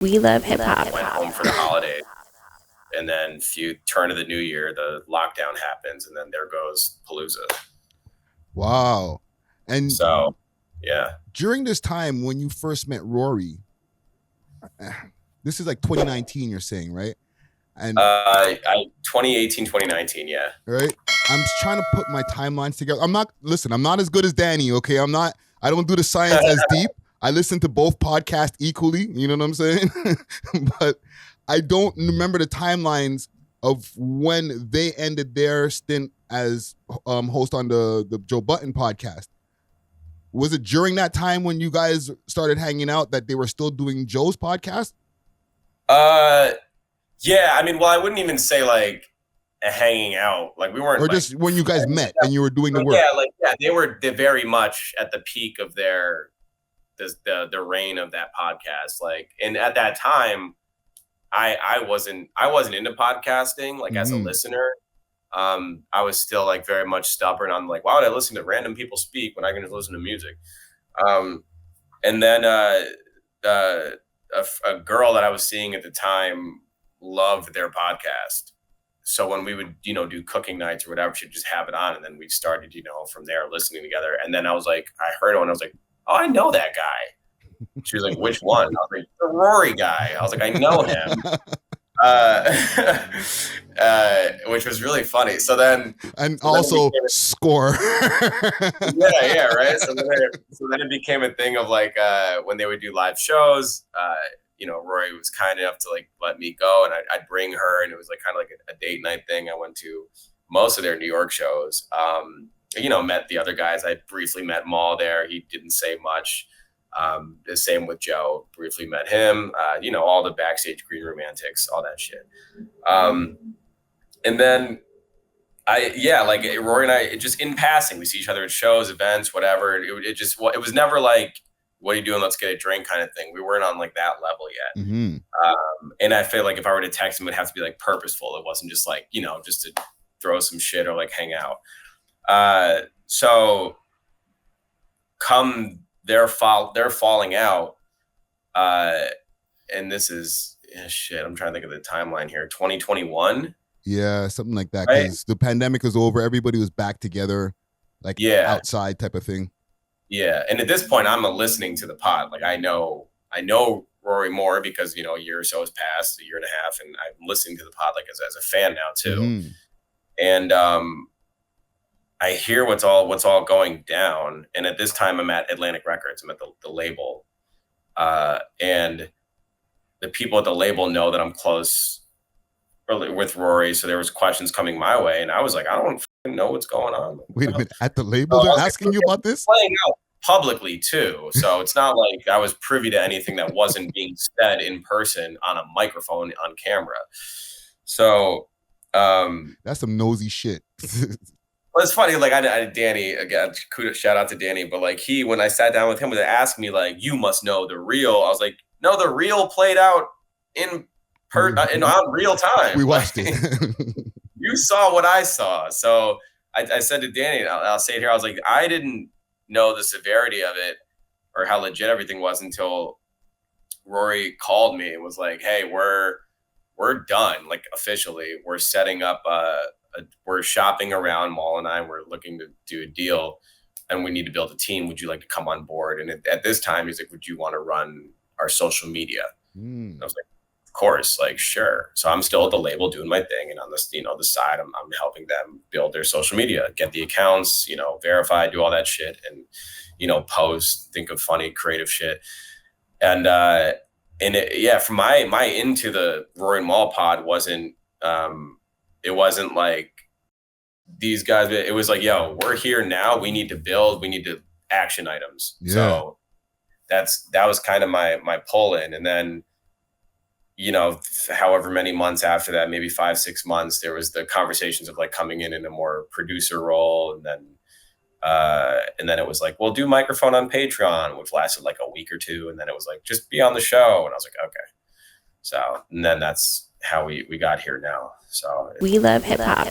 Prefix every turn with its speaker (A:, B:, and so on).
A: We love hip hop.
B: Went home for the holidays, and then turn of the new year, the lockdown happens, and then there goes Palooza.
C: Wow. And
B: so, yeah.
C: During this time when you first met Rory, this is like 2019, you're saying, right? And
B: 2018, 2019, yeah.
C: Right? I'm trying to put my timelines together. I'm not as good as Danny, okay? I don't do the science as deep. I listen to both podcasts equally, you know what I'm saying? But I don't remember the timelines of when they ended their stint as host on the Joe Budden podcast. Was it during that time when you guys started hanging out that they were still doing Joe's podcast?
B: Yeah, I mean, well, I wouldn't even say like hanging out. Like we weren't.
C: Or just when you guys met and you were doing the work.
B: Yeah, they're very much at the peak of the reign of that podcast. Like, and at that time, I wasn't into podcasting like as a listener. I was still like very much stubborn. I'm like, why would I listen to random people speak when I can just listen to music? And then a girl that I was seeing at the time loved their podcast. So when we would, do cooking nights or whatever, she'd just have it on. And then we started, from there listening together. And then I was like, I heard it and I was like, oh, I know that guy. She was like, which one? I was like, the Rory guy. I was like, I know him. Which was really funny. So then,
C: also score.
B: yeah, right. So then it became a thing of like when they would do live shows. Rory was kind enough to like let me go, and I'd bring her, and it was like kind of like a date night thing. I went to most of their New York shows. Met the other guys. I briefly met Maul there. He didn't say much. The same with Joe, briefly met him, all the backstage green room antics, all that shit. And then Rory and I, just in passing, we see each other at shows, events, whatever. It was never like, what are you doing? Let's get a drink kind of thing. We weren't on like that level yet.
C: Mm-hmm.
B: And I feel like if I were to text him, it'd have to be like purposeful. It wasn't just like, just to throw some shit or like hang out. So come they're falling out. And this is shit. I'm trying to think of the timeline here. 2021.
C: Yeah, something like that. Because the pandemic was over. Everybody was back together, like outside type of thing.
B: Yeah. And at this point, I'm listening to the pod. Like I know Rory more because, a year or so has passed, a year and a half. And I'm listening to the pod like as a fan now too. Mm-hmm. And I hear what's all going down. And at this time I'm at Atlantic Records. I'm at the label. And the people at the label know that I'm close with Rory. So there was questions coming my way. And I was like, I don't know what's going on.
C: Wait a minute. At the label, they're asking you about this?
B: Playing out publicly too. So it's not like I was privy to anything that wasn't being said in person on a microphone on camera. So
C: that's some nosy shit.
B: Well, it's funny, like I Danny, again, kudos, shout out to Danny, but like when I sat down with him, was asking me like, you must know the real. I was like, no, the real played out in real time.
C: We watched it.
B: You saw what I saw. So I said to Danny, and I'll say it here, I was like, I didn't know the severity of it or how legit everything was until Rory called me and was like, hey, we're done, like officially. We're setting up we're shopping around, Maul and I, we're looking to do a deal and we need to build a team. Would you like to come on board? And at this time, he's like, would you want to run our social media? I was like, of course, like, sure. So I'm still at the label doing my thing. And on this, the side, I'm helping them build their social media, get the accounts, verify, do all that shit and, post, think of funny, creative shit. And from my into the Rory and Maul pod wasn't, it wasn't like these guys, it was like, yo, we're here now. We need to build, we need to action items. Yeah. So that was kind of my pull in. And then, however many months after that, maybe 5-6 months, there was the conversations of like coming in a more producer role. And then it was like, we'll do microphone on Patreon, which lasted like a week or two. And then it was like, just be on the show. And I was like, okay. So, and then that's how we got here now. So
A: we love hip hop.